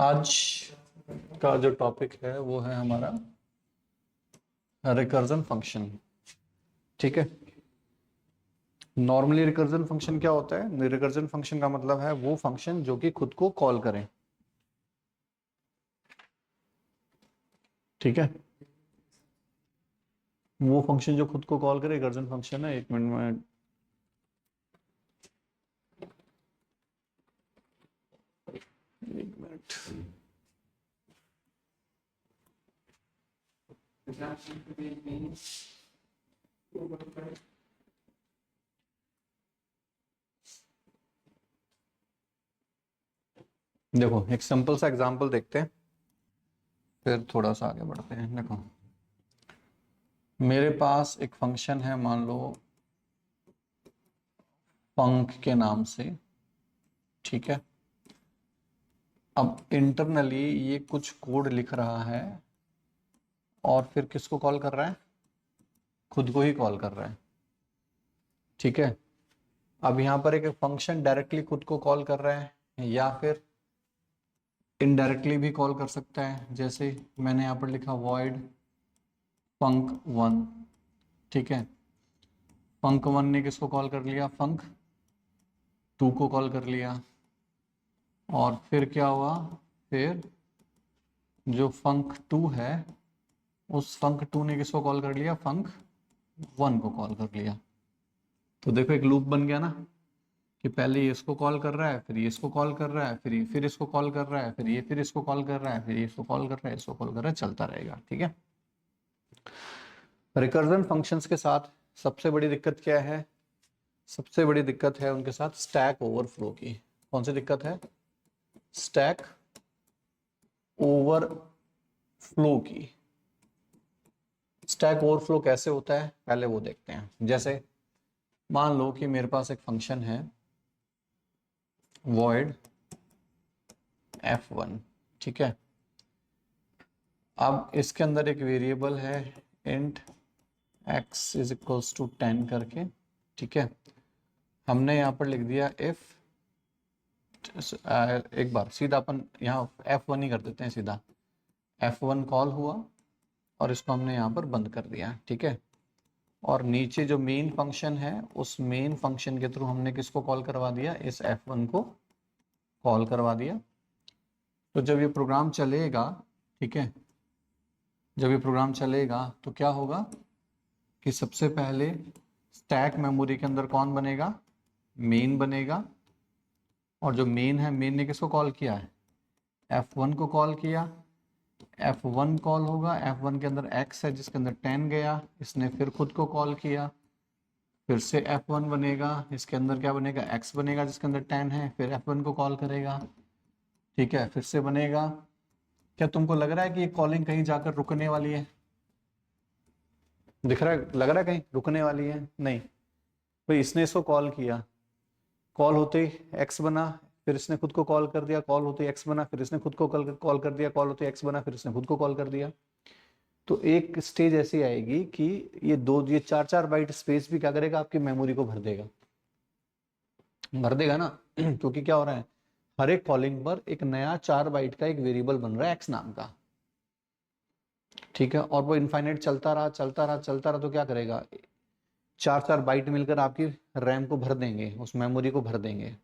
आज का जो टॉपिक है वो है हमारा रिकर्जन फंक्शन। ठीक है। नॉर्मली रिकर्जन फंक्शन क्या होता है? रिकर्जन फंक्शन का मतलब है वो फंक्शन जो कि खुद को कॉल करे। ठीक है, वो फंक्शन जो खुद को कॉल करे रिकर्जन फंक्शन है। एक मिनट में एक मिनट देखो, एक सिंपल सा एग्जांपल देखते हैं, फिर थोड़ा सा आगे बढ़ते हैं। देखो, मेरे पास एक फंक्शन है, मान लो पंख के नाम से। ठीक है, अब इंटरनली ये कुछ कोड लिख रहा है और फिर किसको कॉल कर रहा है? खुद को ही कॉल कर रहा है। ठीक है, अब यहाँ पर एक फंक्शन डायरेक्टली खुद को कॉल कर रहा है या फिर इनडायरेक्टली भी कॉल कर सकता है। जैसे मैंने यहाँ पर लिखा void func1। ठीक है, func1 ने किसको कॉल कर लिया? func2 को कॉल कर लिया। और फिर क्या हुआ? फिर जो func2 है उस func2 ने किसको कॉल कर लिया? func1 को कॉल कर लिया। तो देखो, एक लूप बन गया ना, कि पहले ये इसको कॉल कर रहा है, फिर ये इसको कॉल कर रहा है, फिर ये फिर इसको कॉल कर रहा है, फिर ये फिर इसको कॉल कर रहा है, फिर ये इसको कॉल कर रहा है, इसको कॉल कर रहा है, चलता रहेगा। ठीक है, रिकर्जन फंक्शंस के साथ सबसे बड़ी दिक्कत क्या है? सबसे बड़ी दिक्कत है उनके साथ स्टैक ओवरफ्लो की। कौन सी दिक्कत है? स्टैक ओवरफ्लो की। स्टैक ओवरफ्लो कैसे होता है पहले वो देखते हैं। जैसे मान लो कि मेरे पास एक फंक्शन है void f1। ठीक है, अब इसके अंदर एक वेरिएबल है int x is equals to 10 करके। ठीक है, हमने यहाँ पर लिख दिया if एक बार सीधा अपन यहाँ f1 ही कर देते हैं। सीधा f1 कॉल हुआ और इसको हमने यहाँ पर बंद कर दिया। ठीक है, और नीचे जो मेन फंक्शन है उस मेन फंक्शन के थ्रू हमने किसको कॉल करवा दिया? इस f1 को कॉल करवा दिया। तो जब ये प्रोग्राम चलेगा, ठीक है, जब ये प्रोग्राम चलेगा तो क्या होगा कि सबसे पहले स्टैक मेमोरी के अंदर कौन बनेगा? मेन बनेगा। और जो मेन है, मेन ने किसको कॉल किया है? f1 को कॉल किया। f1 कॉल होगा, f1 के अंदर x है जिसके अंदर 10 गया, इसने फिर खुद को कॉल किया, फिर से f1 बनेगा, इसके अंदर क्या बनेगा? x बनेगा जिसके अंदर 10 है, फिर f1 को कॉल करेगा। ठीक है, फिर से बनेगा। क्या तुमको लग रहा है कि ये कॉलिंग कहीं जाकर रुकने वाली है? दिख रहा है, लग रहा है कहीं रुकने वाली है? नहीं भाई, इसने इसको कॉल किया, कॉल होते ही x बना, फिर इसने खुद को कॉल कर दिया, कॉल होते ही x बना, फिर इसने खुद को कॉल कर दिया, कॉल होते ही x बना, फिर इसने खुद को कॉल कर दिया। तो एक स्टेज ऐसी आएगी कि ये 4-4 बाइट स्पेस भी क्या करेगा? आपकी मेमोरी को भर देगा। भर देगा ना क्योंकि क्या हो रहा है, हर एक कॉलिंग पर एक नया 4 बाइट का एक वेरिएबल बन रहा है x नाम का। ठीक है, और वो इनफाइनाइट चलता रहा चलता रहा चलता रहा तो क्या करेगा? 4-4 बाइट मिलकर आपकी रैम को भर देंगे, उस मेमोरी को भर देंगे।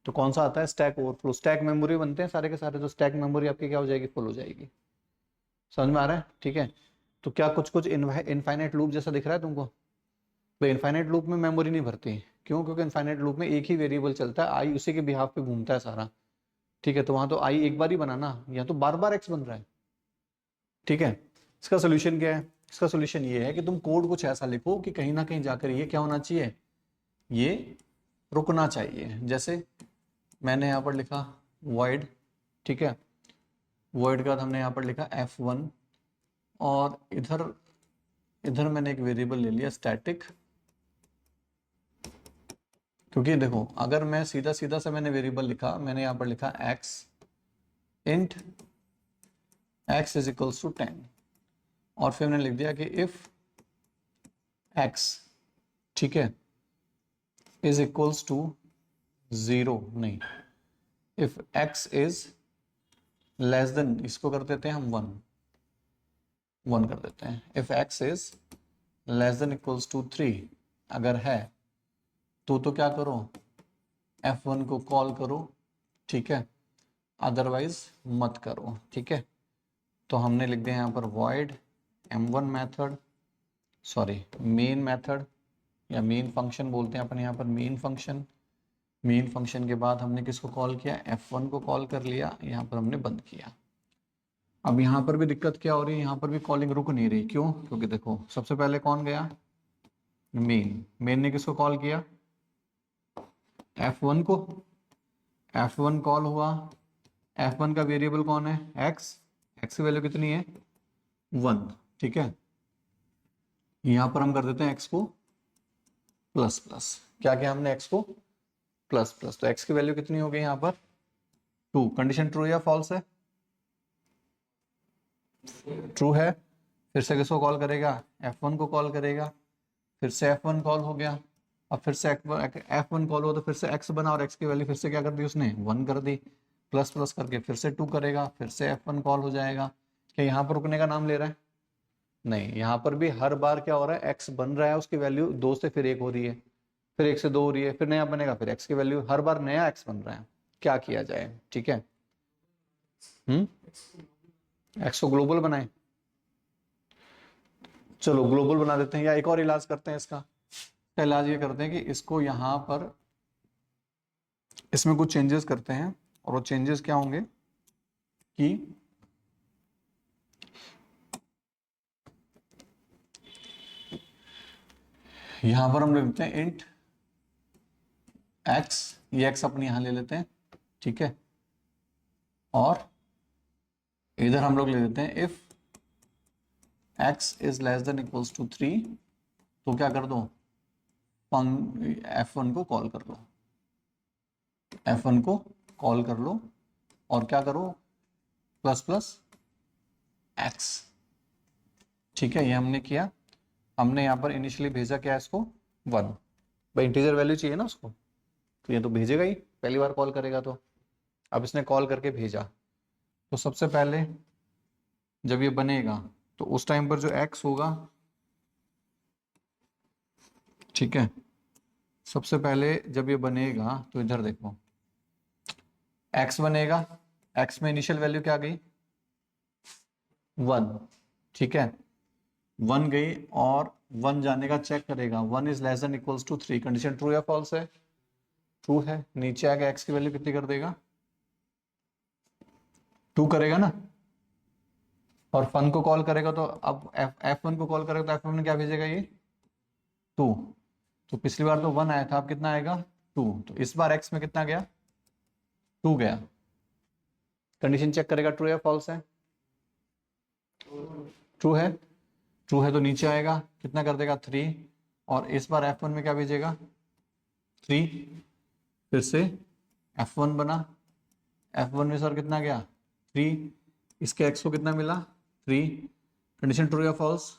तो कौन सा आता है? Stack overflow. स्टैक मेमोरी बनते हैं सारे के सारे, तो स्टैक मेमोरी आपकी क्या हो जाएगी? फुल हो जाएगी। समझ में आ रहा है? ठीक है, तो क्या कुछ कुछ इनफाइनाइट लूप जैसा दिख रहा है तुमको? तो इनफाइनाइट लूप में मेमोरी नहीं भरती। क्यों? क्योंकि इनफाइनाइट लूप में एक ही वेरिएबल चलता है, आई उसी के बिहाफ पे घूमता है सारा। ठीक है, तो वहां तो आई एक बार ही बनाना, यहाँ तो बार बार एक्स बन रहा है। ठीक है, इसका सोल्यूशन क्या है? इसका सोल्यूशन ये है कि तुम कोड कुछ ऐसा लिखो कि कहीं ना कहीं जाकर ये क्या होना चाहिए? ये रुकना चाहिए। जैसे मैंने यहाँ पर लिखा void। ठीक है, void के बाद हमने यहाँ पर लिखा f1 और इधर इधर मैंने एक वेरिएबल ले लिया स्टैटिक। क्योंकि देखो, अगर मैं सीधा सीधा से मैंने वेरिएबल लिखा, मैंने यहाँ पर लिखा x int x is equals to 10 और फिर मैंने लिख दिया कि इफ x, ठीक है, इज इक्वल्स टू 0, नहीं, if x is less than, इसको कर देते हैं हम 1 कर देते हैं। If x is less than equals to 3 अगर है तो क्या करो, f1 को कॉल करो, ठीक है, अदरवाइज मत करो, ठीक है। तो हमने लिख दिया यहाँ पर void m1 method, sorry main method या मेन फंक्शन बोलते हैं अपन यहाँ पर, मेन फंक्शन के बाद हमने किसको कॉल किया, f1 को कॉल कर लिया, यहाँ पर हमने बंद किया। अब यहाँ पर भी दिक्कत क्या हो रही है, यहाँ पर भी कॉलिंग रुक नहीं रही, क्यों, क्योंकि देखो सबसे पहले कौन गया, मेन ने किसको कॉल किया, f1 को, f1 कॉल हुआ, f1 का वेरिएबल कौन है, x की वैल्यू कितनी है 1, ठीक है। यहाँ पर हम कर देते हैं x को प्लस प्लस, क्या किया हमने x को प्लस प्लस, तो x की वैल्यू कितनी हो गई यहाँ पर 2, कंडीशन ट्रू या फॉल्स है, ट्रू है। फिर से किसको कॉल करेगा, f1 को कॉल करेगा, फिर से f1 कॉल हो गया, अब फिर से f1 कॉल हो तो फिर से x बना, और x की वैल्यू फिर से क्या कर दी उसने 1 कर दी, प्लस प्लस करके फिर से 2 करेगा, फिर से f1 कॉल हो जाएगा। क्या यहाँ पर रुकने का नाम ले रहा है, नहीं, यहाँ पर भी हर बार क्या हो रहा है, x बन रहा है, उसकी वैल्यू 2 से फिर 1 हो रही है, फिर 1 से 2 हो रही है, फिर नया बनेगा, फिर x की वैल्यू हर बार नया x बन रहा है, क्या किया जाए, ठीक है। x को ग्लोबल बनाए, चलो ग्लोबल बना देते हैं, या एक और इलाज करते हैं इसका इलाज ये करते हैं कि इसको यहाँ पर इसमें कुछ चेंजेस करते हैं, और वो चेंजेस क्या होंगे कि यहां पर हम लिखते हैं इंट x, ये x अपने यहां ले लेते हैं, ठीक है, और इधर हम लोग ले लेते हैं if x is less than equals to 3, तो क्या कर दो, f1 को कॉल कर लो, f1 को कॉल कर लो, और क्या करो प्लस प्लस x, ठीक है। ये हमने किया, हमने यहाँ पर इनिशियली भेजा क्या है इसको 1, भाई इंटीजर वैल्यू चाहिए ना उसको, तो ये तो भेजेगा ही, पहली बार कॉल करेगा तो। अब इसने कॉल करके भेजा, तो सबसे पहले जब ये बनेगा तो उस टाइम पर जो x होगा, ठीक है, सबसे पहले जब ये बनेगा तो इधर देखो x बनेगा, x में इनिशियल वैल्यू क्या गई 1, ठीक है, 1 गई, और 1 जाने का चेक करेगा, 1 is less than equals to 3, condition true या फॉल्स है, ट्रू है, नीचे आके x की वैल्यू कितनी कर देगा 2 करेगा ना, और फन को कॉल करेगा, तो अब f1 को कॉल करेगा तो f1 में क्या भेजेगा ये 2, तो पिछली बार तो 1 आया था, अब कितना आएगा 2, तो इस बार x में कितना गया 2 गया, कंडीशन चेक करेगा ट्रू या फॉल्स है, ट्रू है, ट्रू है तो नीचे आएगा, कितना कर देगा 3, और इस बार f1 में क्या भेजेगा 3, फिर से f1 बना, f1 में सर कितना गया 3, इसके x को कितना मिला 3, कंडीशन ट्रू या फॉल्स,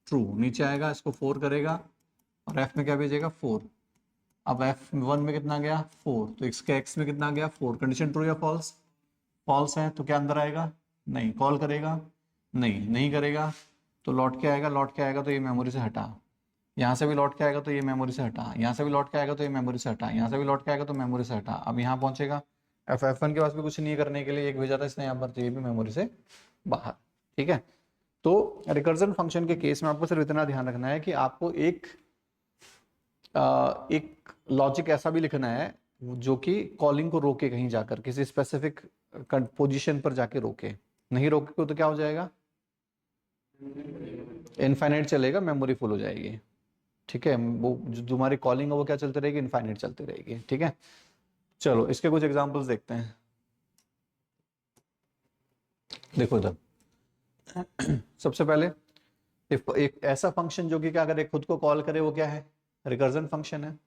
ट्रू, नीचे आएगा, इसको 4 करेगा, और f में क्या भेजेगा 4, अब f1 में कितना गया 4, तो इसके x में कितना गया 4, कंडीशन ट्रू या फॉल्स, फॉल्स है, तो क्या अंदर आएगा, नहीं, कॉल करेगा, नहीं करेगा, तो लौट के आएगा तो ये मेमोरी से हटा, यहाँ से भी लौट के आएगा तो ये मेमोरी से हटा, यहाँ से भी लौट के आएगा तो ये मेमोरी से हटा, यहाँ से भी लौट के आएगा तो मेमोरी से हटा, अब यहाँ पहुंचेगा, f1 के पास भी कुछ नहीं करने के लिए, एक भेजा था इसने यहाँ पर, तो ये भी मेमोरी से बाहर, ठीक है। तो रिकर्जन फंक्शन के केस में आपको सिर्फ इतना ध्यान रखना है कि आपको एक लॉजिक ऐसा भी लिखना है जो कि कॉलिंग को रोके, कहीं जाकर किसी स्पेसिफिक पोजीशन पर जाके रोके, नहीं रोके तो क्या हो जाएगा इनफाइनाइट चलेगा, मेमोरी फुल हो जाएगी, ठीक है, वो जो तुम्हारी कॉलिंग है वो क्या चलती रहेगी, इनफाइनाइट चलती रहेगी, ठीक है। चलो इसके कुछ एग्जांपल्स देखते हैं, देखो इधर सबसे पहले एक ऐसा फंक्शन जो कि क्या करे, खुद को कॉल करे, वो क्या है रिकर्जन फंक्शन है।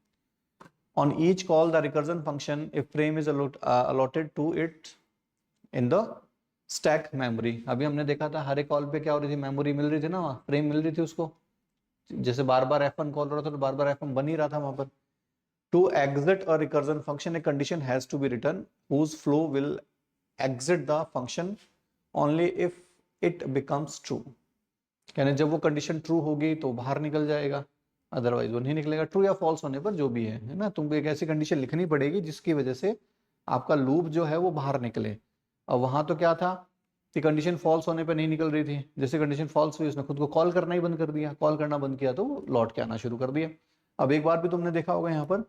On each call the recursion function if frame is allotted to it in the stack memory, अभी हमने देखा था हर एक कॉल पे क्या हो रही थी, मेमोरी मिल रही थी ना, वहाँ फ्रेम मिल रही थी उसको, जैसे बार बार f1 कॉल हो रहा था तो बार बार f1 बन ही रहा था वहां पर। To exit a recursion function a condition has to be return whose flow will exit the function only if it becomes true, यानी जब वो कंडीशन ट्रू होगी तो बाहर निकल जाएगा, अदरवाइज वो नहीं निकलेगा। ट्रू या फॉल्स होने पर जो भी है ना, तुमको एक ऐसी कंडीशन लिखनी पड़ेगी जिसकी वजह से आपका लूप जो है वो बाहर निकले। और वहां तो क्या था कि कंडीशन फॉल्स होने पर नहीं निकल रही थी, जैसे कंडीशन फॉल्स हुई उसने खुद को कॉल करना ही बंद कर दिया, कॉल करना बंद किया तो वो लौट के आना शुरू कर दिया। अब एक बार भी तुमने देखा होगा यहाँ पर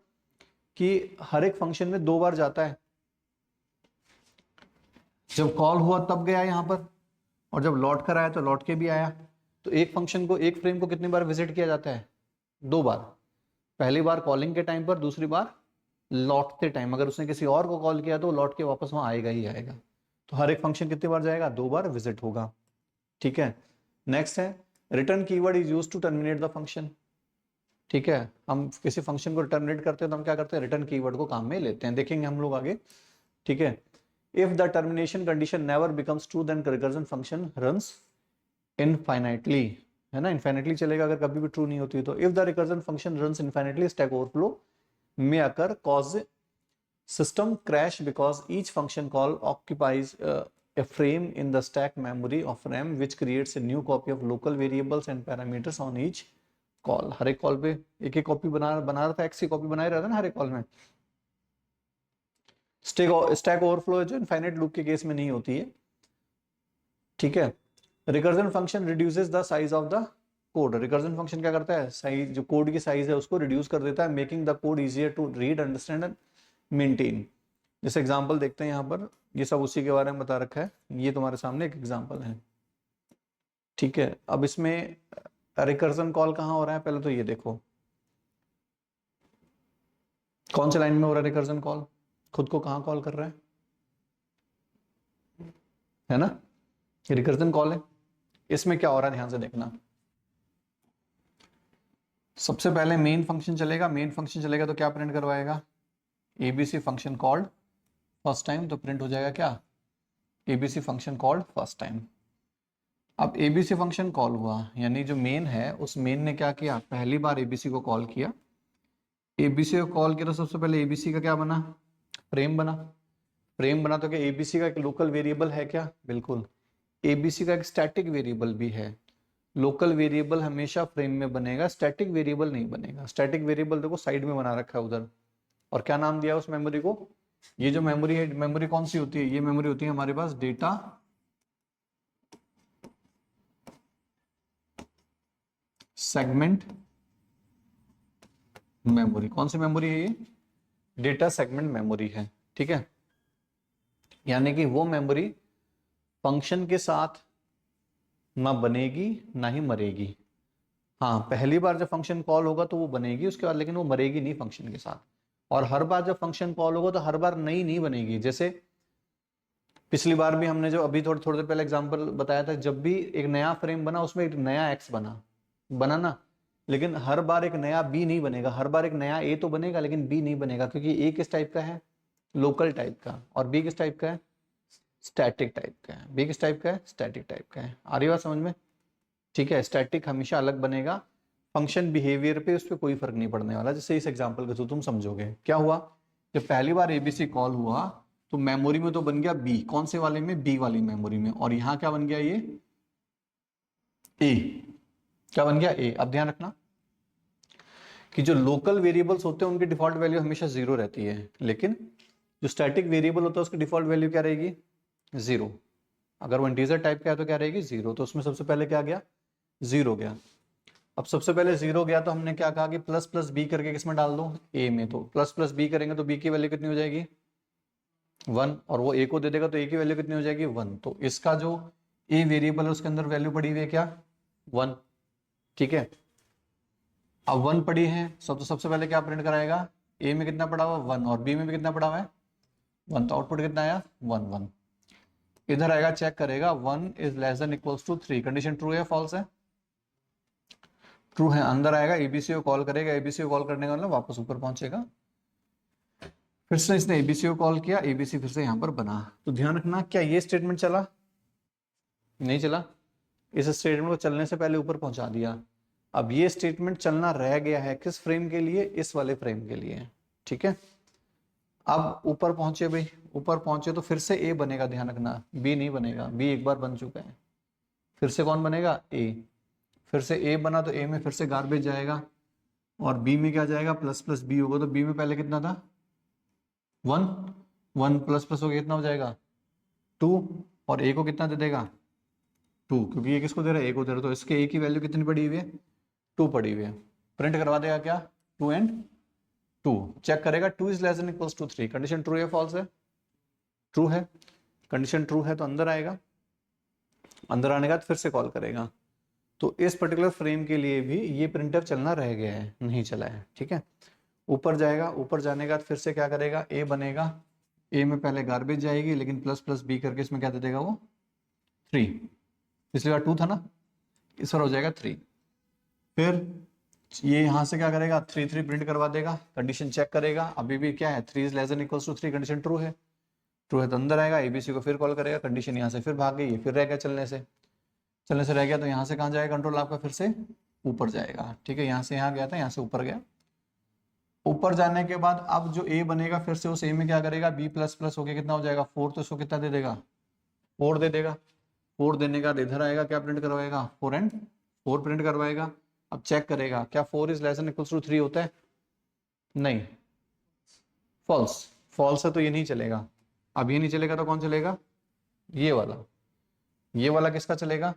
कि हर एक फंक्शन में 2 बार जाता है, जब कॉल हुआ तब गया यहाँ पर, और जब लौट कर आया तो लौट के भी आया। तो एक फंक्शन को, एक फ्रेम को कितनी बार विजिट किया जाता है? 2 बार। पहली बार कॉलिंग के टाइम पर, दूसरी बार लौटते टाइम। अगर उसने किसी और को कॉल किया तो लौट के वापस वहां आएगा ही आएगा। तो हर एक फंक्शन कितनी बार जाएगा? 2 बार विजिट होगा। ठीक है, नेक्स्ट है return keyword is used to terminate the function. ठीक है, हम किसी फंक्शन को टर्मिनेट करते हैं तो हम क्या करते हैं? रिटर्न कीवर्ड को काम में लेते हैं, देखेंगे हम लोग आगे। ठीक है, if the termination condition never becomes true then recursion function runs infinitely, है ना, इनफाइनाइटली चलेगा अगर कभी भी ट्रू नहीं होती तो। If the recursion function runs infinitely stack overflow may occur cause system crash because each function call occupies a frame in the stack memory of RAM which creates a new copy of local variables and parameters on each call। हर एक call पे एक एक copy बना रहा था, x की copy बना ही रहा था ना हर एक कॉल में। स्टैक ओवरफ्लो जो इनफाइनाइट लूप के केस में नहीं होती है। ठीक है, recursion function reduces the size of the code. Recursion function क्या करता है? साइज, जो कोड की साइज है उसको रिड्यूस कर देता है, making the code easier to read, understand and maintain. जैसे एग्जांपल देखते हैं यहाँ पर, ये सब उसी के बारे में बता रखा है, ये तुम्हारे सामने एक एग्जांपल है। ठीक है, अब इसमें रिकर्जन कॉल कहाँ हो रहा है? पहले तो ये देखो कौन से लाइन में हो रहा है रिकर्जन कॉल, खुद को कहाँ कॉल कर रहा है ना, रिकर्जन कॉल है। इसमें क्या हो रहा है ध्यान से देखना। सबसे पहले मेन फंक्शन चलेगा, मेन फंक्शन चलेगा तो क्या प्रिंट करवाएगा? ABC function called first time, तो प्रिंट हो जाएगा क्या? ABC function called first time. अब एबीसी फंक्शन कॉल हुआ, यानी जो मेन है उस मेन ने क्या किया? पहली बार एबीसी को कॉल किया। एबीसी को कॉल किया तो सबसे पहले एबीसी का क्या बना? फ्रेम बना। फ्रेम बना तो क्या एबीसी का एक लोकल वेरिएबल है क्या? बिल्कुल। एबीसी का एक स्टैटिक वेरिएबल भी है। लोकल वेरिएबल हमेशा फ्रेम में बनेगा, स्टैटिक वेरिएबल नहीं बनेगा। स्टैटिक वेरिएबल देखो साइड में बना रखा है उधर, और क्या नाम दिया उस मेमोरी को? ये जो मेमोरी है, मेमोरी कौन सी होती है? ये मेमोरी होती है हमारे पास डेटा सेगमेंट मेमोरी। कौन सी मेमोरी है ये? डेटा सेगमेंट मेमोरी है। ठीक है, यानी कि वो मेमोरी फंक्शन के साथ ना बनेगी ना ही मरेगी। हाँ, पहली बार जब फंक्शन कॉल होगा तो वो बनेगी उसके बाद, लेकिन वो मरेगी नहीं फंक्शन के साथ। और हर बार जब फंक्शन कॉल होगा तो हर बार नई नहीं बनेगी। जैसे पिछली बार भी हमने जो अभी थोड़ी थोड़ी देर पहले एग्जांपल बताया था, जब भी एक नया फ्रेम बना उसमें एक नया एक्स बना ना, लेकिन हर बार एक नया बी नहीं बनेगा। हर बार एक नया ए तो बनेगा लेकिन बी नहीं बनेगा, क्योंकि ए किस टाइप का है? लोकल टाइप का, और बी किस टाइप का है? स्टैटिक टाइप का है। बी किस टाइप का है? स्टैटिक टाइप का है। आ रही बात समझ में? ठीक है, स्टैटिक हमेशा अलग बनेगा, फंक्शन बिहेवियर पे उस पर कोई फर्क नहीं पड़ने वाला। जैसे इस एग्जांपल के थ्रू तुम समझोगे क्या हुआ। जब पहली बार एबीसी कॉल हुआ तो मेमोरी में तो बन गया बी, कौन से वाले में? बी वाली मेमोरी में। और यहां क्या बन गया? ये ए। क्या बन गया? ए। अब ध्यान रखना कि जो लोकल वेरिएबल्स होते हैं उनकी डिफॉल्ट वैल्यू हमेशा 0 रहती है, लेकिन जो स्टैटिक वेरिएबल होता है उसकी डिफॉल्ट वैल्यू क्या रहेगी? 0। अगर वो इंटीजर टाइप का है तो क्या रहेगी? 0। तो उसमें सबसे पहले क्या गया? 0 गया। अब सबसे पहले 0 गया तो हमने क्या कहा कि प्लस प्लस बी करके किसमें डाल दो? ए में। तो प्लस प्लस बी करेंगे तो बी की वैल्यू कितनी हो जाएगी? 1। और वो ए को दे देगा तो ए की वैल्यू कितनी हो जाएगी? 1। तो इसका जो ए वेरिएबल है उसके अंदर वैल्यू पड़ी हुई है क्या? 1। ठीक है, अब 1 पड़ी है तो सबसे पहले क्या प्रिंट कराएगा? ए में कितना पड़ा हुआ? 1, और बी में भी कितना पड़ा हुआ है? 1। तो आउटपुट कितना आया? 1 1। इधर आएगा, चेक करेगा 1 is less than equals to 3। Condition true है फॉल्स है? ट्रू है। अंदर आएगा, एबीसी को कॉल करेगा, एबीसी को कॉल करने का मतलब वापस ऊपर पहुंचेगा। फिर से इसने एबीसी को कॉल किया, एबीसी फिर से यहां पर बना। तो ध्यान रखना, क्या ये स्टेटमेंट चला? नहीं चला। इस स्टेटमेंट को चलने से पहले ऊपर पहुंचा दिया। अब ये स्टेटमेंट चलना रह गया है किस फ्रेम के लिए? इस वाले फ्रेम के लिए। ठीक है, अब ऊपर पहुंचे भाई, ऊपर पहुंचे तो फिर से ए बनेगा, ध्यान रखना, बी नहीं बनेगा, बी एक बार बन चुका है। फिर से कौन बनेगा, ए। फिर से ए बना तो ए में फिर से गार्बेज जाएगा, और बी में क्या जाएगा, प्लस प्लस बी होगा, तो बी में पहले कितना था, 1, 1 प्लस प्लस हो गया कितना हो जाएगा, 2, और ए को कितना दे देगा, 2, क्योंकि ये किसको दे रहा है, ए को दे रहा है, तो इसके ए की वैल्यू कितनी पड़ी हुई है, 2 पड़ी हुई है। प्रिंट करवा देगा क्या, 2 एंड 2, चेक करेगा 2 is less than equals to 3, condition true है फॉल्स है, ट्रू है, कंडीशन ट्रू है तो अंदर आएगा, अंदर आने के बाद फिर से कॉल करेगा। तो इस पर्टिकुलर फ्रेम के लिए भी ये प्रिंटफ चलना रह गया है, नहीं चला है, ठीक है। ऊपर जाएगा, ऊपर जाने के बाद फिर से क्या करेगा, ए बनेगा, ए में पहले गार्बेज जाएगी, लेकिन प्लस प्लस बी करके इसमें क्या दे देगा वो, 3, पिछली बार 2 था ना, इस बार हो जाएगा 3। फिर ये यहाँ से क्या करेगा, 3 3 प्रिंट करवा देगा, कंडीशन चेक करेगा, अभी भी क्या है, 3 is less than equals to 3, condition true है, ट्रू है तो अंदर आएगा, एबीसी को फिर कॉल करेगा, कंडीशन यहाँ से फिर भाग गई, फिर रह गया चलने से रह गया, तो यहाँ से कहाँ जाएगा कंट्रोल आपका, फिर से ऊपर जाएगा, ठीक है। यहाँ से यहाँ गया था, यहाँ से ऊपर गया, ऊपर जाने के बाद अब जो ए बनेगा फिर से उस ए में क्या करेगा, बी प्लस प्लस होके कितना हो जाएगा, 4, तो इसको कितना दे देगा, 4 दे देगा। 4 देने के बाद इधर आएगा, क्या प्रिंट करवाएगा, 4 एंड 4 प्रिंट करवाएगा। अब चेक करेगा क्या 4 is less than equals to 3 होता है, नहीं, फॉल्स, फॉल्स है तो ये नहीं चलेगा। अब ये नहीं चलेगा तो कौन चलेगा, ये वाला, ये वाला किसका चलेगा,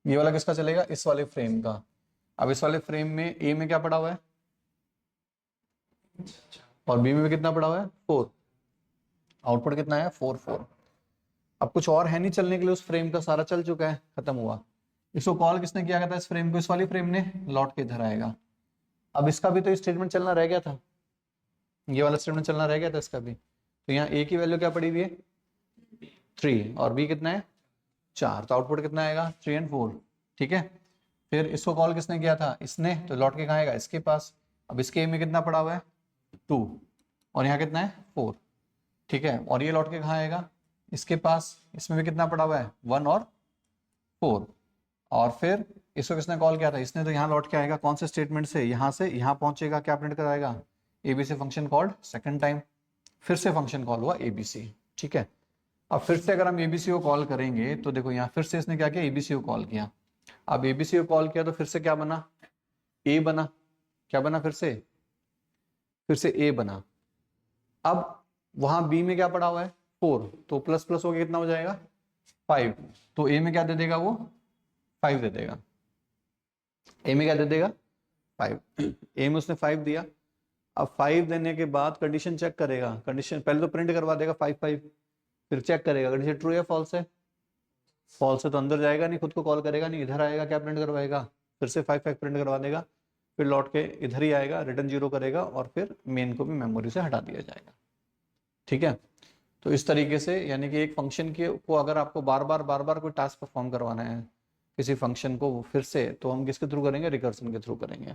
ये वाला किसका चलेगा, इस वाले फ्रेम का। अब इस वाले फ्रेम में ए में क्या पड़ा हुआ है, और बी में भी कितना पड़ा हुआ है, 4, आउटपुट कितना है, 4 4। अब कुछ और है नहीं चलने के लिए, उस फ्रेम का सारा चल चुका है, खत्म हुआ। इसको कॉल किसने किया गया था, इस फ्रेम को, इस वाली फ्रेम ने, लौट के इधर आएगा। अब इसका भी तो स्टेटमेंट चलना रह गया था, ये वाला स्टेटमेंट चलना रह गया था इसका भी, तो यहाँ ए की वैल्यू क्या पड़ी हुई है, 3, और बी कितना है, 4, तो आउटपुट कितना आएगा, 3 एंड 4, ठीक है। फिर इसको कॉल किसने किया था, इसने, तो लौट के कहाँ आएगा, इसके पास। अब इसके ए में कितना पड़ा हुआ है, 2, और यहाँ कितना है, 4, ठीक है, और ये लौट के कहाँ आएगा, इसके पास, इसमें भी कितना पड़ा हुआ है, 1 और 4, और फिर इसको किसने कॉल किया था, इसने, तो यहाँ लौट के आएगा कौन से स्टेटमेंट से, यहाँ से यहाँ पहुंचेगा, क्या प्रिंट कराएगा, ABC function called second time, फिर से फंक्शन कॉल हुआ एबीसी, ठीक है। अब फिर से अगर हम एबीसी को कॉल करेंगे तो देखो यहाँ फिर से इसने क्या किया, एबीसी को कॉल किया। अब एबीसी को कॉल किया तो फिर से क्या बना, ए बना, क्या बना, फिर से ए बना। अब वहां बी में क्या पड़ा हुआ है, 4, तो प्लस प्लस हो गया कितना हो जाएगा, 5, तो ए में क्या दे देगा वो, 5 दे देगा, ए में क्या दे देगा, 5, ए में उसने 5 दिया। अब 5 देने के बाद कंडीशन चेक करेगा, कंडीशन पहले तो प्रिंट करवा देगा 5 5, फिर चेक करेगा कंडीशन ट्रू है फॉल्स है, फॉल्स है तो अंदर जाएगा नहीं, खुद को कॉल करेगा नहीं, इधर आएगा, क्या प्रिंट करवाएगा, फिर से 5 5 प्रिंट करवा देगा, फिर लौट के इधर ही आएगा, रिटर्न 0 करेगा, और फिर मेन को भी मेमोरी से हटा दिया जाएगा, ठीक है। तो इस तरीके से, यानी कि एक फंक्शन के को अगर आपको बार बार कोई टास्क परफॉर्म करवाना है किसी फंक्शन को फिर से, तो हम किसके थ्रू करेंगे, रिकर्सन के थ्रू करेंगे।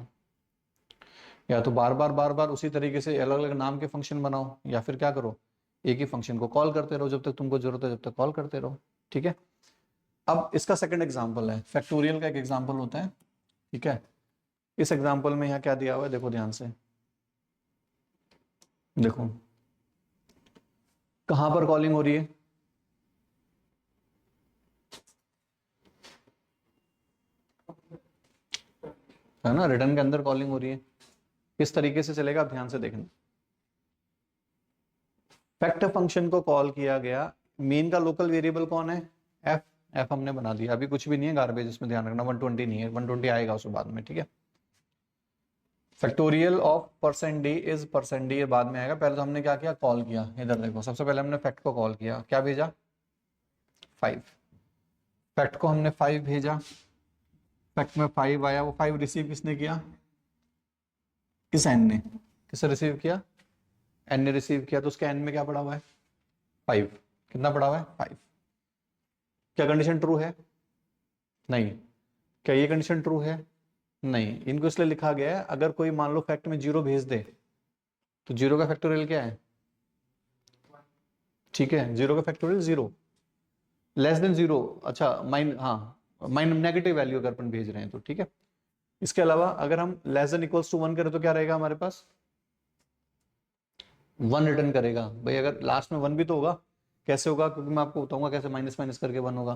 या तो बार बार उसी तरीके से अलग अलग नाम के फंक्शन बनाओ, या फिर क्या करो, एक ही फंक्शन को कॉल करते रहो जब तक तुमको जरूरत है, जब तक कॉल करते रहो, ठीक है। अब इसका सेकंड एग्जांपल है, फैक्टोरियल का एक एग्जांपल होता है, ठीक है। इस एग्जांपल में यहाँ क्या दिया हुआ है, देखो ध्यान से, देखो कहां पर कॉलिंग हो रही है, है ना, रिटर्न के अंदर कॉलिंग हो रही है, किस तरीके से चलेगा, आप ध्यान से देखना। फैक्ट फंक्शन को कॉल किया गया, मेन का लोकल वेरिएबल कौन है, एफ, एफ हमने बना दिया, अभी कुछ भी नहीं है गार्बेज, इसमें ध्यान रखना, 120 नहीं है, 120 आएगा उसके बाद में, ठीक है। Factorial of %d is %d बाद में आएगा, पहले तो हमने क्या किया, कॉल किया, इधर देखो, सबसे पहले हमने फैक्ट को कॉल किया, क्या भेजा, 5, फैक्ट को हमने 5 भेजा, फैक्ट में 5 आया, वो 5 रिसीव किसने किया, किस एन ने, किसने रिसीव किया, एन ने रिसीव किया, तो उसके एन में क्या पड़ा हुआ है, 5, कितना पड़ा हुआ है, 5। क्या कंडीशन ट्रू है, नहीं। क्या ये कंडीशन ट्रू है, नहीं। इनको इसलिए लिखा गया है, अगर कोई मान लो फैक्ट में 0 भेज दे तो 0 का फैक्टोरियल क्या है, ठीक है, 0 का फैक्टोरियल 0, लेस देन 0, अच्छा माइन, हाँ माइन नेगेटिव वैल्यू अगर अपन भेज रहे हैं तो, ठीक है। इसके अलावा अगर हम लेस देन इक्वल्स टू 1 करें तो क्या रहेगा हमारे पास, वन रिटर्न करेगा। भाई अगर लास्ट में वन भी तो होगा, कैसे होगा, क्योंकि मैं आपको बताऊंगा कैसे माइनस माइनस करके वन होगा,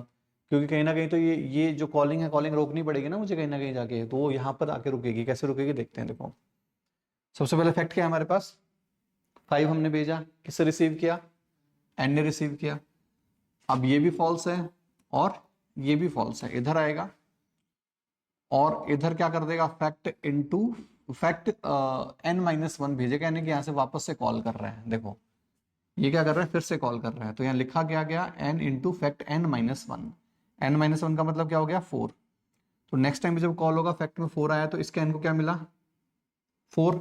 क्योंकि कहीं ना कहीं तो ये जो कॉलिंग है, कॉलिंग रोकनी पड़ेगी ना मुझे कहीं ना कहीं जाके, तो वो यहाँ पर आके रुकेगी। कैसे रुकेगी देखते हैं। देखो सबसे पहले फैक्ट क्या है हमारे पास, 5 हमने भेजा, किससे रिसीव किया, एन ने रिसीव किया। अब ये भी फॉल्स है और ये भी फॉल्स है, इधर आएगा और इधर क्या कर देगा, fact into fact n minus one भेजेगा, यानी कि यहाँ से वापस से कॉल कर रहा है। देखो ये क्या कर रहा है, फिर से कॉल कर रहा है। तो यहाँ लिखा क्या गया, n into fact n minus one. N minus one का मतलब क्या हो गया, 4। तो नेक्स्ट टाइम जब कॉल होगा फैक्ट में 4 आया तो इसके n को क्या मिला, 4।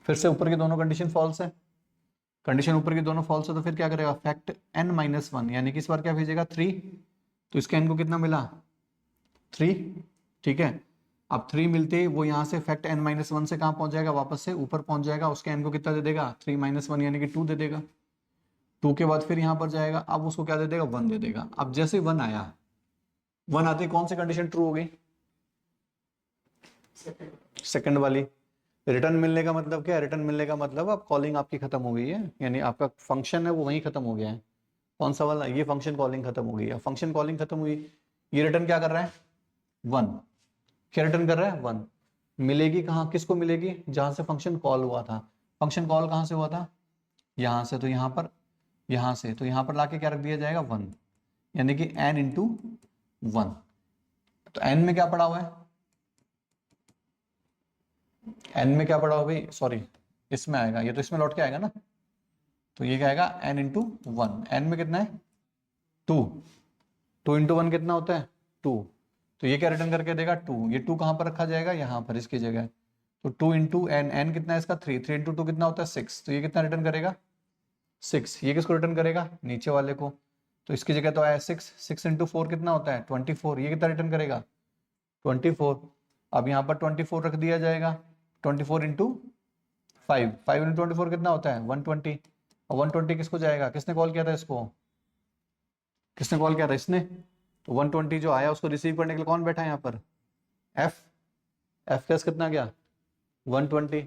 फिर से ऊपर की दोनों कंडीशन फॉल्स है, कंडीशन ऊपर की दोनों फॉल्स है, तो फिर क्या करेगा, फैक्ट n माइनस वन, यानी कि इस बार क्या भेजेगा, 3। तो इसके n को कितना मिला, 3। ठीक है, अब 3 मिलते ही वो यहाँ से फैक्ट n माइनस वन से कहाँ पहुंच जाएगा, वापस से ऊपर पहुंच जाएगा। उसके n को कितना दे देगा, 3 माइनस वन यानी कि 2 दे देगा। 2 के बाद फिर यहाँ पर जाएगा, अब उसको क्या दे देगा, 1 दे देगा। अब जैसे 1 आया, 1 आते ही कौन सी कंडीशन ट्रू हो गई, सेकंड वाली। रिटर्न मिलने का मतलब क्या है, रिटर्न मिलने का मतलब अब कॉलिंग आपकी खत्म हो गई है, यानी आपका फंक्शन है वो वहीं खत्म हो गया है। कौन सा वाला, ये फंक्शन कॉलिंग खत्म हो गई है। फंक्शन कॉलिंग खत्म हुई, ये रिटर्न क्या कर रहा है, 1। क्या रिटर्न कर रहा है, 1। मिलेगी कहाँ, किसको मिलेगी, जहां से फंक्शन कॉल हुआ था। फंक्शन कॉल कहाँ से हुआ था, यहाँ से, तो यहाँ पर, यहाँ से, तो यहाँ पर लाके क्या रख दिया जाएगा, 1, यानी कि n इंटू 1। तो n में क्या पड़ा हुआ है, n में क्या पड़ा हुआ भाई, सॉरी इसमें आएगा, ये तो इसमें लौट के आएगा ना। तो ये क्या आएगा, n इंटू 1। n में कितना है, 2। 2 इंटू 1 कितना होता है, 2। तो ये क्या रिटर्न करके देगा, 2। ये 2 कहाँ पर रखा जाएगा, यहाँ पर इसकी जगह। तो 2 इंटू एन, एन कितना है इसका, 3। 3 इंटू 2 कितना होता है, 6। तो ये कितना रिटर्न करेगा, 6। ये किसको रिटर्न करेगा, नीचे वाले को। तो इसकी जगह तो आया 6। 6 इंटू 4 कितना होता है, 24। ये कितना रिटर्न करेगा, 24। अब यहाँ पर 24 रख दिया जाएगा। 24 इंटू 5, 5 इंटू 24 कितना होता है, 120। और 120 किसको जाएगा, किसने कॉल किया था इसको, किसने कॉल किया था, इसने। तो 120 जो आया उसको रिसीव करने के लिए कौन बैठा है यहाँ पर, एफ। एफ का कितना गया, 120।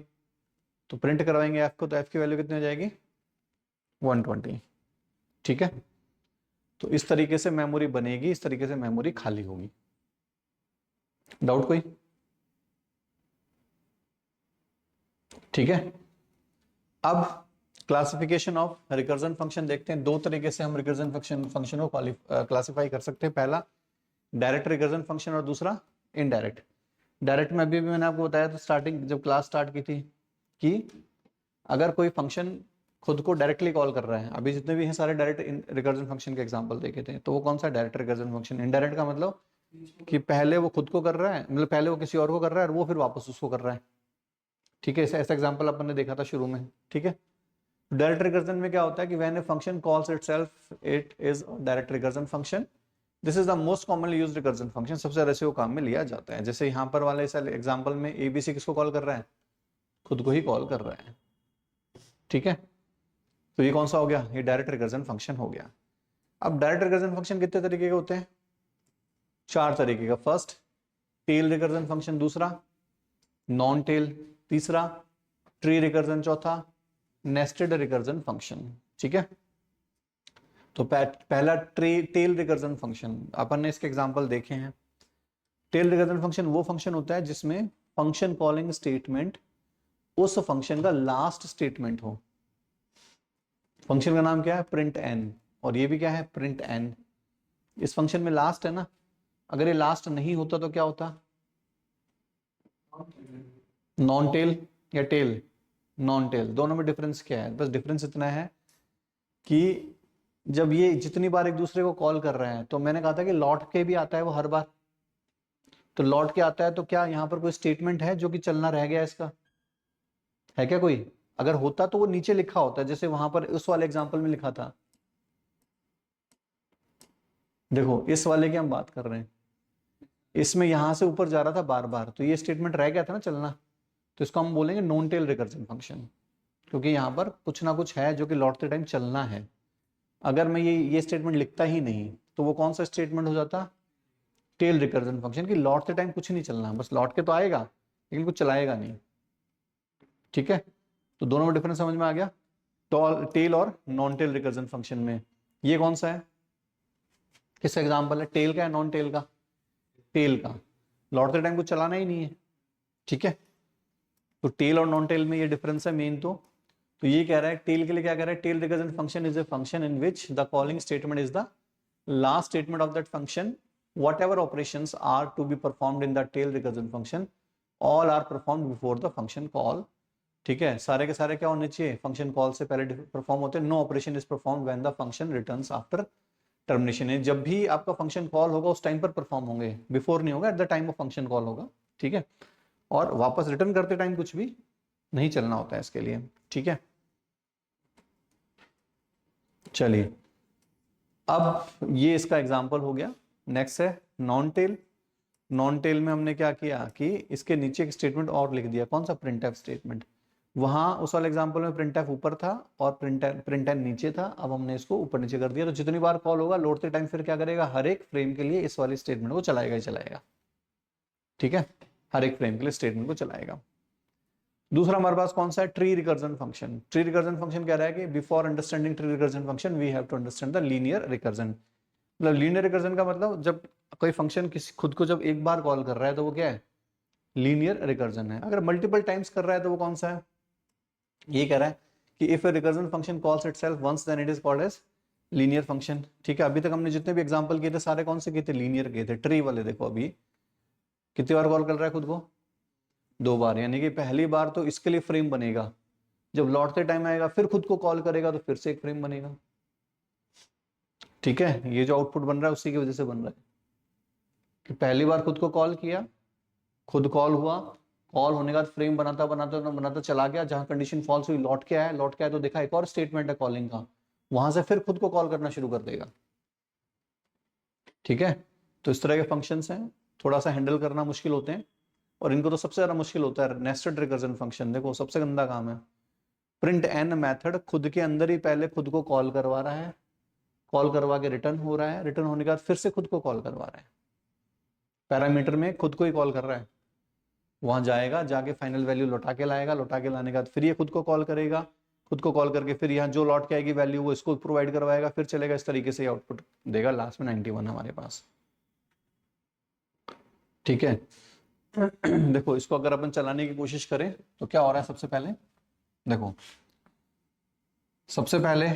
तो प्रिंट करवाएंगे एफ को, तो एफ की वैल्यू कितनी हो जाएगी, 120। ठीक है, तो इस तरीके से मेमोरी बनेगी, इस तरीके से मेमोरी खाली होगी। डाउट कोई, ठीक है। अब क्लासिफिकेशन ऑफ रिकर्जन फंक्शन देखते हैं। दो तरीके से हम रिकर्जन फंक्शन को क्लासिफाई कर सकते हैं। पहला डायरेक्ट रिकर्जन फंक्शन और दूसरा इनडायरेक्ट। डायरेक्ट में अभी भी मैंने आपको बताया था स्टार्टिंग जब क्लास स्टार्ट की थी, कि अगर कोई फंक्शन खुद को डायरेक्टली कॉल कर रहा है, अभी जितने भी हैं सारे डायरेक्ट रिकर्जन फंक्शन के एग्जांपल देखे थे, तो वो कौन सा डायरेक्ट रिकर्जन फंक्शन। इनडायरेक्ट का मतलब कि पहले वो खुद को कर रहा है, मतलब पहले वो किसी और को कर रहा है और वो फिर वापस उसको कर रहा है। ठीक है, ऐसा एग्जांपल अपन ने देखा था शुरू में। ठीक है, डायरेक्ट रिकर्जन में क्या होता है कि when a function calls itself it is direct recursion function. This is the most commonly used recursion function, सबसे ज्यादा इसे वो काम में लिया जाता है। जैसे यहाँ पर वाले इस एग्जांपल में एबीसी किसको कॉल कर रहा है, खुद को ही कॉल कर रहा है। ठीक है, तो ये कौन सा हो गया, ये डायरेक्ट रिकर्जन फंक्शन हो गया। अब डायरेक्ट रिकर्जन फंक्शन कितने तरीके के होते हैं, 4 तरीके का। फर्स्ट टेल रिकर्जन फंक्शन, दूसरा नॉन टेल, तीसरा ट्री रिकर्जन, चौथा नेस्टेड रिकर्जन फंक्शन। ठीक है, तो पहला टेल रिकर्जन फंक्शन, अपन ने इसके एग्जांपल देखे हैं। टेल रिकर्जन फंक्शन वो फंक्शन होता है जिसमें फंक्शन कॉलिंग स्टेटमेंट उस फंक्शन का लास्ट स्टेटमेंट हो। फंक्शन का नाम क्या है, प्रिंट एन, और ये भी क्या है, प्रिंट एन। इस फंक्शन में लास्ट है ना, अगर ये लास्ट नहीं होता तो क्या होता, नॉन टेल या टेल, नॉन टेल। दोनों में डिफरेंस क्या है, बस डिफरेंस इतना है कि जब ये जितनी बार एक दूसरे को कॉल कर रहे हैं, तो मैंने कहा था कि लौट के भी आता है वो हर बार। तो लौट के आता है तो क्या यहाँ पर कोई स्टेटमेंट है जो कि चलना रह गया इसका, है क्या कोई, अगर होता तो वो नीचे लिखा होता है, जैसे वहां पर उस वाले एग्जांपल में लिखा था। देखो इस वाले की हम बात कर रहे हैं, इसमें यहां से ऊपर जा रहा था बार बार, तो ये स्टेटमेंट रह गया था ना चलना, तो इसको हम बोलेंगे नॉन टेल रिकर्जन फंक्शन, क्योंकि यहाँ पर कुछ ना कुछ है जो कि लौटते टाइम चलना है। अगर मैं ये स्टेटमेंट लिखता ही नहीं तो वो कौन सा स्टेटमेंट हो जाता, टेल रिकर्जन फंक्शन, की लौटते टाइम कुछ नहीं चलना, बस लौट के तो आएगा लेकिन कुछ चलाएगा नहीं। ठीक है, तो दोनों में डिफरेंस समझ में आ गया। टेल और नॉन टेल रिकर्जन फंक्शन में। ये कौन सा है, किसका एग्जांपल है, टेल का या नॉन टेल का? टेल का। लौटते टाइम कुछ चलाना ही नहीं है, ठीक है। तो टेल और नॉन टेल में ये डिफरेंस है मेन। तो ये कह रहा है टेल के लिए, क्या कह रहा है, tail recursion function is a function in which the calling statement is the last statement of that function, whatever operations are to be performed in the tail recursion function all are performed before the function call। ठीक है, सारे के सारे क्या होने चाहिए, function call से पहले परफॉर्म होते हैं। No operation is perform when the function returns after termination है, जब भी आपका फंक्शन कॉल होगा उस टाइम पर परफॉर्म होंगे, बिफोर नहीं होगा, at the time of function call होगा, ठीक है। और वापस रिटर्न करते टाइम कुछ भी नहीं चलना होता है इसके लिए, ठीक है। चलिए, अब ये इसका एग्जाम्पल हो गया। नेक्स्ट है नॉन टेल। नॉन टेल में हमने क्या किया कि इसके नीचे एक स्टेटमेंट और लिख दिया, कौन सा, प्रिंट एफ स्टेटमेंट। वहां उस वाले एग्जांपल में प्रिंट एफ ऊपर था और प्रिंट एन नीचे था, अब हमने इसको ऊपर नीचे कर दिया। तो जितनी बार कॉल होगा लौटते टाइम फिर क्या करेगा, हर एक फ्रेम के लिए इस वाली स्टेटमेंट को चलाएगा ही चलाएगा, ठीक है, हर एक फ्रेम के लिए स्टेटमेंट को चलाएगा। दूसरा हमारे पास कौन सा है, tree recursion function. Tree recursion function कह रहा है कि before understanding tree recursion function we have to understand the linear recursion. मतलब लीनियर रिकर्जन का मतलब जब कोई फंक्शन किसी खुद को जब एक बार कॉल कर रहा है तो वो क्या है, लीनियर रिकर्जन है। अगर मल्टीपल टाइम्स कर रहा है तो वो कौन सा है, ये कह रहा है कि if a recursion function calls itself once then it is called as linear function, ठीक है। अभी तक हमने जितने भी एग्जांपल किए थे सारे कौन से किए थे, लीनियर किए थे। ट्री वाले देखो अभी कितनी बार कॉल कर रहा है खुद को, 2 बार, यानी कि पहली बार तो इसके लिए फ्रेम बनेगा, जब लौटते टाइम आएगा फिर खुद को कॉल करेगा तो फिर से एक फ्रेम बनेगा, ठीक है। ये जो आउटपुट बन रहा है उसी की वजह से बन रहा है कि पहली बार खुद को कॉल किया, खुद कॉल हुआ, कॉल होने के बाद फ्रेम बनाता बनाता बनाता चला गया, जहां कंडीशन फॉल्स हुई लौट के आया, लौट के आया तो देखा एक और स्टेटमेंट है कॉलिंग का, वहां से फिर खुद को कॉल करना शुरू कर देगा, ठीक है। तो इस तरह के फंक्शंस हैं, थोड़ा सा हैंडल करना मुश्किल होते हैं, और इनको तो सबसे ज्यादा मुश्किल होता है नेस्टेड रिकर्जन फंक्शन। देखो सबसे गंदा काम है, प्रिंट एन मेथड खुद के अंदर ही पहले खुद को कॉल करवा रहा है, कॉल करवा के रिटर्न हो रहा है, रिटर्न होने के बाद फिर से खुद को कॉल करवा रहा है, पैरामीटर में खुद को ही कॉल कर रहा है, वहां जाएगा, जाके फाइनल वैल्यू लौटा के लाएगा, लौटा के लाने के बाद फिर ये खुद को कॉल करेगा, खुद को कॉल करके फिर यहाँ जो लौट के आएगी वैल्यू वो इसको प्रोवाइड करवाएगा, फिर चलेगा, इस तरीके से आउटपुट देगा। लास्ट में 91 हमारे पास, ठीक है। देखो इसको अगर अपन चलाने की कोशिश करें तो क्या हो रहा है, सबसे पहले देखो, सबसे पहले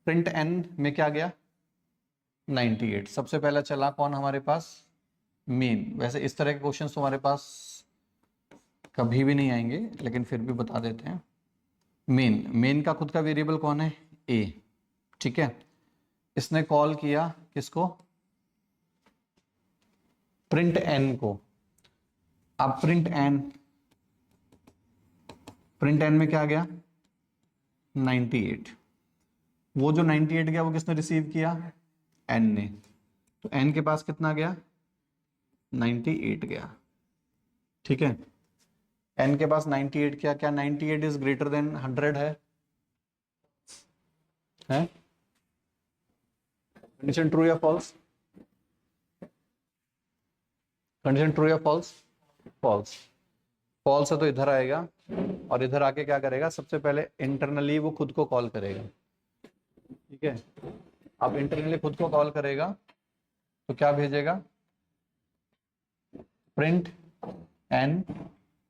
प्रिंट एन में क्या गया, 98। सबसे पहला चला कौन हमारे पास, मेन। वैसे इस तरह के क्वेश्चंस तुम्हारे पास कभी भी नहीं आएंगे, लेकिन फिर भी बता देते हैं। मेन का खुद का वेरिएबल कौन है, ए, ठीक है। इसने कॉल किया किसको, प्रिंट एन को। अब प्रिंट एन में क्या गया, 98। वो जो 98 गया वो किसने रिसीव किया, एन ने। तो एन के पास कितना गया, 98 गया, ठीक है। एन के पास 98 क्या, क्या 98 इज ग्रेटर देन 100 है, कंडीशन ट्रू या फॉल्स, कंडीशन ट्रू या फॉल्स, फॉल्स। फॉल्स है तो इधर आएगा और इधर आके क्या करेगा, सबसे पहले इंटरनली वो खुद को कॉल करेगा, ठीक है। अब इंटरनली खुद को कॉल करेगा तो क्या भेजेगा, प्रिंट एन,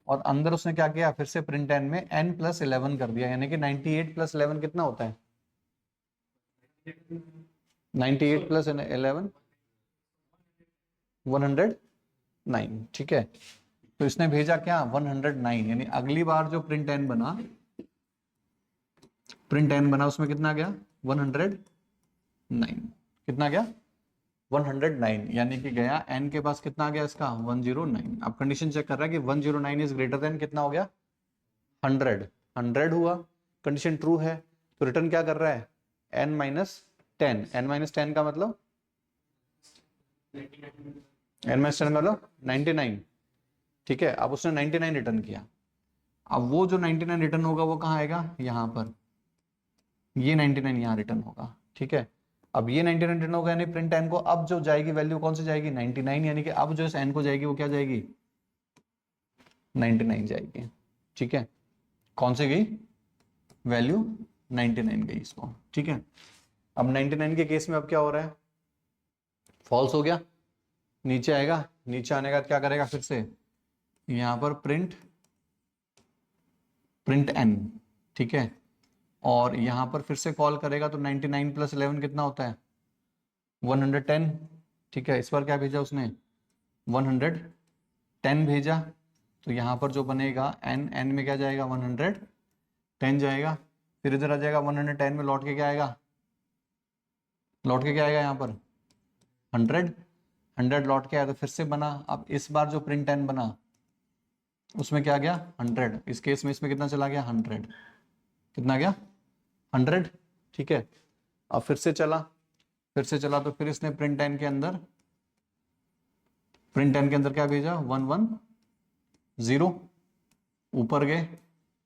और अंदर उसने क्या किया, फिर से प्रिंट एन में n + 11 कर दिया, यानी कि 98 + 11 कितना होता है, 98 + 11 109, ठीक है। तो इसने भेजा क्या, 109, यानी अगली बार जो प्रिंट एन बना उसमें कितना गया, 109, कितना गया, 109, यानी कि गया n के पास कितना गया इसका, 109। अब कंडीशन चेक कर रहा है कि 109 इज ग्रेटर देन कितना हो गया, 100 हुआ, कंडीशन ट्रू है, तो रिटर्न क्या कर रहा है, n - 10। n - 10 का मतलब n - 10 मतलब 99, ठीक है। अब उसने 99 रिटर्न किया, अब वो जो 99 रिटर्न होगा वो कहाँ आएगा, यहाँ पर, ये 99 यहाँ रिटर्न होगा, ठीक है। अब ये 99 रिटर्न होगा, यानी प्रिंट एन को अब जो जाएगी वैल्यू कौन सी जाएगी, 99, यानी कि अब जो इस एन को जाएगी वो क्या जाएगी, 99 जाएगी, ठीक है। कौन सी गई वैल्यू, 99 गई इसको, ठीक है। अब 99 के केस में अब क्या हो रहा है, फॉल्स हो गया, नीचे आएगा, नीचे आने का क्या करेगा, फिर से यहाँ पर प्रिंट n, ठीक है, और यहाँ पर फिर से कॉल करेगा तो 99 प्लस 11 कितना होता है, 110, ठीक है। इस बार क्या भेजा उसने, 110 भेजा, तो यहाँ पर जो बनेगा n में क्या जाएगा, 110 जाएगा, फिर इधर आ जाएगा 110 में लौट के क्या आएगा, लौट के क्या आएगा यहाँ पर 100 लौट के आया, तो फिर से बना। अब इस बार जो प्रिंट n बना उसमें क्या गया 100, इस केस में इसमें कितना चला गया 100, कितना गया 100, ठीक है। अब फिर से चला तो फिर इसने प्रिंट n के अंदर क्या भेजा 110, ऊपर गए,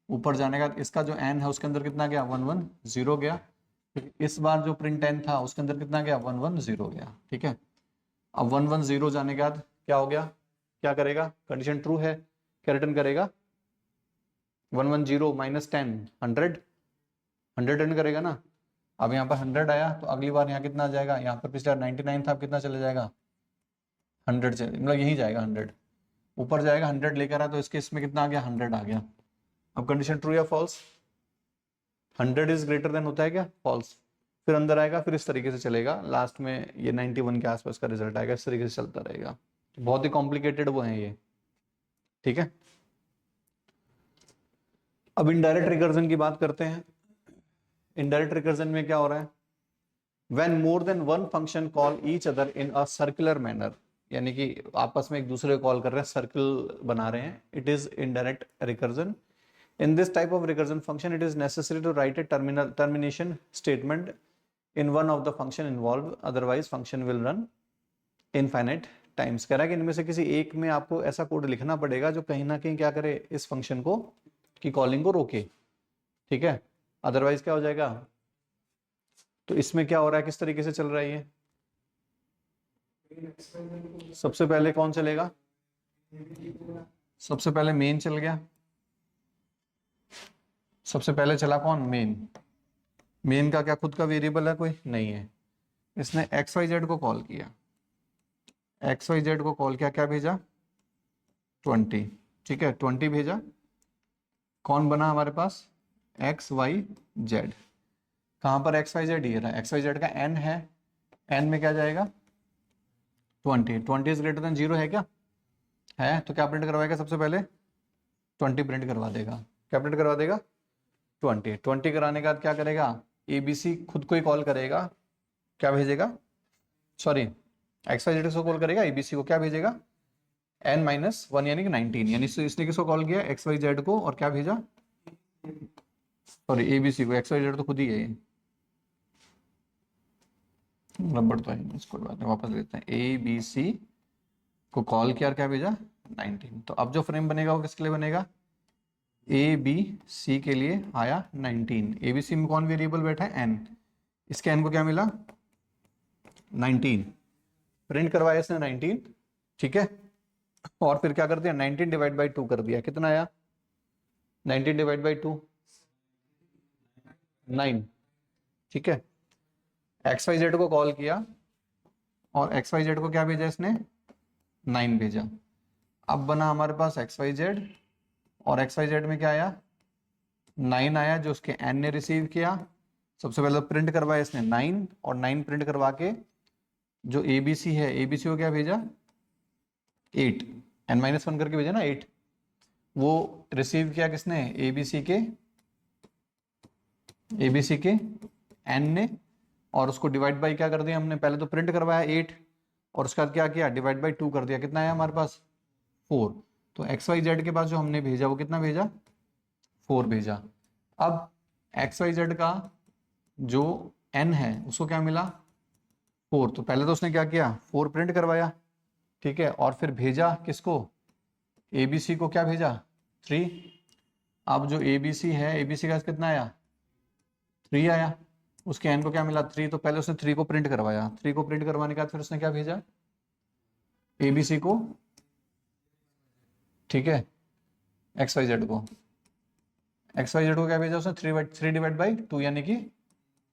ऊपर जाने का इसका जो n है उसके अंदर कितना गया 110 गया, फिर इस बार जो प्रिंट n था उसके अंदर कितना गया 110 गया, ठीक है। अब 110 जाने के बाद क्या हो गया, क्या करेगा, कंडीशन ट्रू है, क्या रिटर्न करेगा 110 माइनस 10, 100 रिटर्न करेगा ना। अब यहाँ पर 100 आया तो अगली बार यहाँ कितना आ जाएगा, यहाँ पर पिछला 99 था, अब कितना चले जाएगा 100 चले, मतलब यही जाएगा 100, ऊपर जाएगा 100 लेकर आ, तो इसके इसमें कितना आ गया 100 आ गया। अब कंडीशन ट्रू या फॉल्स, 100 इज ग्रेटर देन होता है क्या, फॉल्स, फिर अंदर आएगा, फिर इस तरीके से चलेगा, लास्ट में ये 91 के आसपास का रिजल्ट आएगा, इस तरीके से चलता रहेगा। बहुत ही कॉम्प्लिकेटेड वो है ये, ठीक है। अब इनडायरेक्ट रिकर्जन की बात करते हैं। इनडायरेक्ट रिकर्जन में क्या हो रहा है, when more than one function call each other in a circular manner, यानी कि आपस में एक दूसरे को कॉल कर रहे हैं, सर्कल बना रहे हैं, it is indirect recursion. In this type of recursion function, it is necessary to write a termination statement in one of the function involved, otherwise function will run infinite times. कह रहा है कि इनमें से किसी एक में आपको ऐसा कोड लिखना पड़ेगा जो कहीं ना कहीं क्या करे, इस फंक्शन को की कॉलिंग को रोके, ठीक है, अदरवाइज क्या हो जाएगा। तो इसमें क्या हो रहा है, किस तरीके से चल रहा है ये, सबसे पहले कौन चलेगा, सबसे पहले मेन चल गया, सबसे पहले चला कौन, मेन का क्या खुद का वेरिएबल है, कोई नहीं है, इसने XYZ को कॉल किया, XYZ को कॉल किया, क्या भेजा 20, ठीक है, 20 भेजा, कौन बना हमारे पास XYZ, कहां पर XYZ, ये रहा, XYZ का n है, n में क्या जाएगा 20 इज ग्रेटर देन 0 है क्या, है, तो क्या प्रिंट करवाएगा, सबसे पहले 20 प्रिंट करवा देगा, क्या प्रिंट करवा देगा 20 कराने के बाद क्या करेगा, ABC खुद को ही कॉल करेगा, क्या भेजेगा, सॉरी XYZ को कॉल करेगा, ABC को क्या भेजेगा n-1 यानी कि 19, यानी इसने किसको कॉल किया XYZ को, और क्या भेजा, सॉरी ABC को, XYZ तो खुद ही है ये, रबड़ तो है, इसको वापस लेते हैं, ABC को कॉल किया और क्या भेजा 19, तो अब जो फ्रेम बनेगा वो किसके लिए बनेगा, ABC के लिए आया 19, ABC में कौन वेरिएबल बैठा है n, इसके n को क्या मिला 19, प्रिंट करवाया इसने 19, ठीक है, और फिर क्या कर दिया 19 डिवाइड बाई 2 कर दिया, कितना आया 19 डिवाइड बाई 2 9, ठीक है। XYZ को कॉल किया और XYZ को क्या भेजा इसने 9 भेजा, अब बना हमारे पास XYZ, और XYZ में क्या आया 9 आया, जो उसके n ने रिसीव किया, सबसे पहले प्रिंट करवाया इसने 9, और 9 प्रिंट करवा के जो ABC है, ABC को क्या भेजा 8, n-1 करके भेजा ना 8, वो रिसीव किया किसने ABC के n ने, और उसको डिवाइड बाई क्या कर दिया हमने, पहले तो प्रिंट करवाया 8, और उसके बाद क्या किया डिवाइड बाई 2 कर दिया, कितना आया हमारे पास 4, तो XYZ के पास जो हमने भेजा वो कितना भेजा 4 भेजा। अब XYZ का जो n है उसको क्या मिला 4, तो पहले तो उसने क्या किया 4 प्रिंट करवाया, ठीक है, और फिर भेजा किसको ABC को, क्या भेजा 3, अब जो ABC है, ABC का कितना आया 3 आया, उसके n को क्या मिला 3, तो पहले उसने 3 को प्रिंट करवाया, 3 को प्रिंट करवाने के बाद फिर उसने क्या भेजा ABC को, ठीक है, XYZ को, एक्स वाई जेड को क्या भेजा उसने, 3/2 यानी कि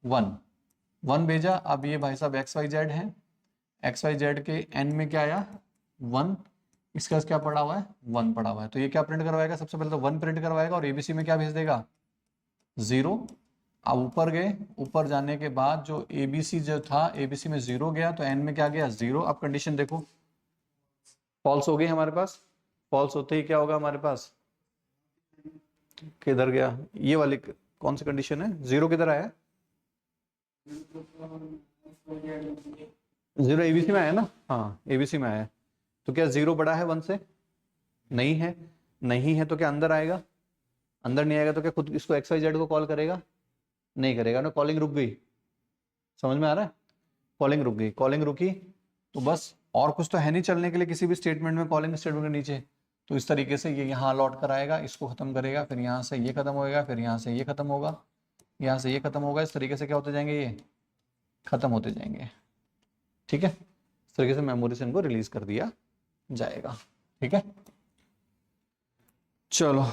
1 भेजा। अब ये भाई साहब एक्स वाई जेड है, एक्स वाई जेड के एन में क्या आया 1, इसका क्या पड़ा हुआ है 1 पड़ा हुआ है, तो ये क्या प्रिंट करवाएगा, सबसे पहले तो 1 प्रिंट करवाएगा और एबीसी में क्या भेज देगा 0। अब ऊपर गए, ऊपर जाने के बाद जो एबीसी जो था, एबीसी में 0 गया तो एन में क्या गया 0। अब कंडीशन देखो फॉल्स हो गई हमारे पास, फॉल्स होते ही क्या होगा हमारे पास, किधर गया ये वाली कौन सी कंडीशन है, 0 किधर आया, 0 एबीसी में आया ना, हाँ एबीसी में आया, तो क्या 0 बड़ा है 1 से, नहीं है, नहीं है तो क्या अंदर आएगा, अंदर नहीं आएगा तो क्या खुद इसको एक्स वाई जेड को कॉल करेगा, नहीं करेगा ना, कॉलिंग रुक गई, समझ में आ रहा है, कॉलिंग रुक गई, कॉलिंग रुकी तो बस और कुछ तो है नहीं चलने के लिए किसी भी स्टेटमेंट में, कॉलिंग स्टेटमेंट के नीचे, तो इस तरीके से ये यहाँ लौट कर आएगा, इसको खत्म करेगा, फिर यहाँ से ये खत्म होएगा, फिर यहाँ से ये खत्म होगा, यहाँ से ये खत्म होगा, इस तरीके से क्या होते जाएंगे, ये खत्म होते जाएंगे, ठीक है। इस तरीके से मेमोरी से इनको रिलीज कर दिया जाएगा, ठीक है। चलो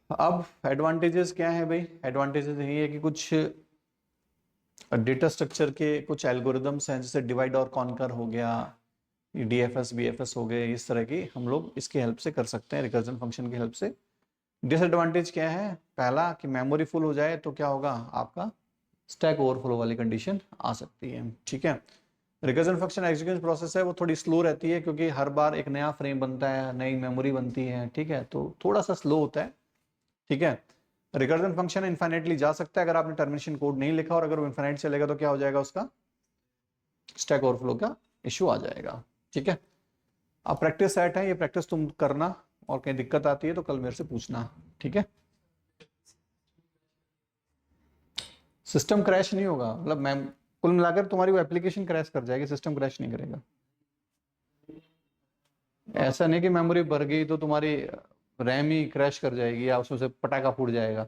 अब एडवांटेजेस क्या है भाई, एडवांटेजेस ये है कि कुछ डेटा स्ट्रक्चर के कुछ एल्गोरिदम्स हैं, जैसे डिवाइड और कॉन्कर हो गया, डीएफएस बीएफएस हो गए, इस तरह की हम लोग इसकी हेल्प से कर सकते हैं, रिकर्जन फंक्शन की हेल्प से। डिसएडवांटेज क्या है, पहला कि मेमोरी फुल हो जाए तो क्या होगा, आपका स्टैक ओवरफ्लो वाली कंडीशन आ सकती है, ठीक है। रिकर्जन फंक्शन एग्जीक्यूशन प्रोसेस है वो थोड़ी स्लो रहती है, क्योंकि हर बार एक नया फ्रेम बनता है, नई मेमोरी बनती है, ठीक है, तो थोड़ा सा स्लो होता है, ठीक है। रिकर्जन फंक्शन इनफाइनाइटली जा सकता है अगर आपने टर्मिनेशन कोड नहीं लिखा, और अगर वो इनफाइनाइट चलेगा तो क्या हो जाएगा, उसका स्टैक ओवरफ्लो का इश्यू आ जाएगा, ठीक है। अब प्रैक्टिस सेट है, ये प्रैक्टिस तुम करना, और कहीं दिक्कत आती है तो कल मेरे से पूछना, ठीक है। सिस्टम क्रैश नहीं होगा, मतलब मैं कुल मिलाकर तुम्हारी वो एप्लीकेशन क्रैश कर जाएगी, सिस्टम क्रैश नहीं करेगा। ऐसा नहीं कि मेमोरी भर गई तो तुम्हारी रैम ही क्रैश कर जाएगी या उसमें से पटाखा फूट जाएगा,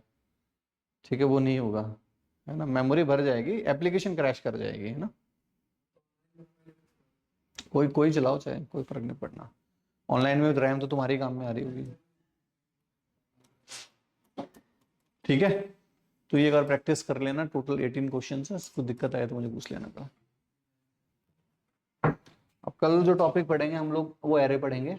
ठीक है, वो नहीं होगा, है ना, मेमोरी भर जाएगी, एप्लीकेशन क्रैश कर जाएगी, है ना। कोई कोई चलाओ चाहे, कोई फर्क नहीं पड़ना, ऑनलाइन में रैम तो तुम्हारी काम में आ रही होगी, ठीक है। तो ये अगर प्रैक्टिस कर लेना, टोटल 18 क्वेश्चन है, कुछ दिक्कत आए तो मुझे पूछ लेना कल। अब कल जो टॉपिक पढ़ेंगे हम लोग वो एरे पढ़ेंगे,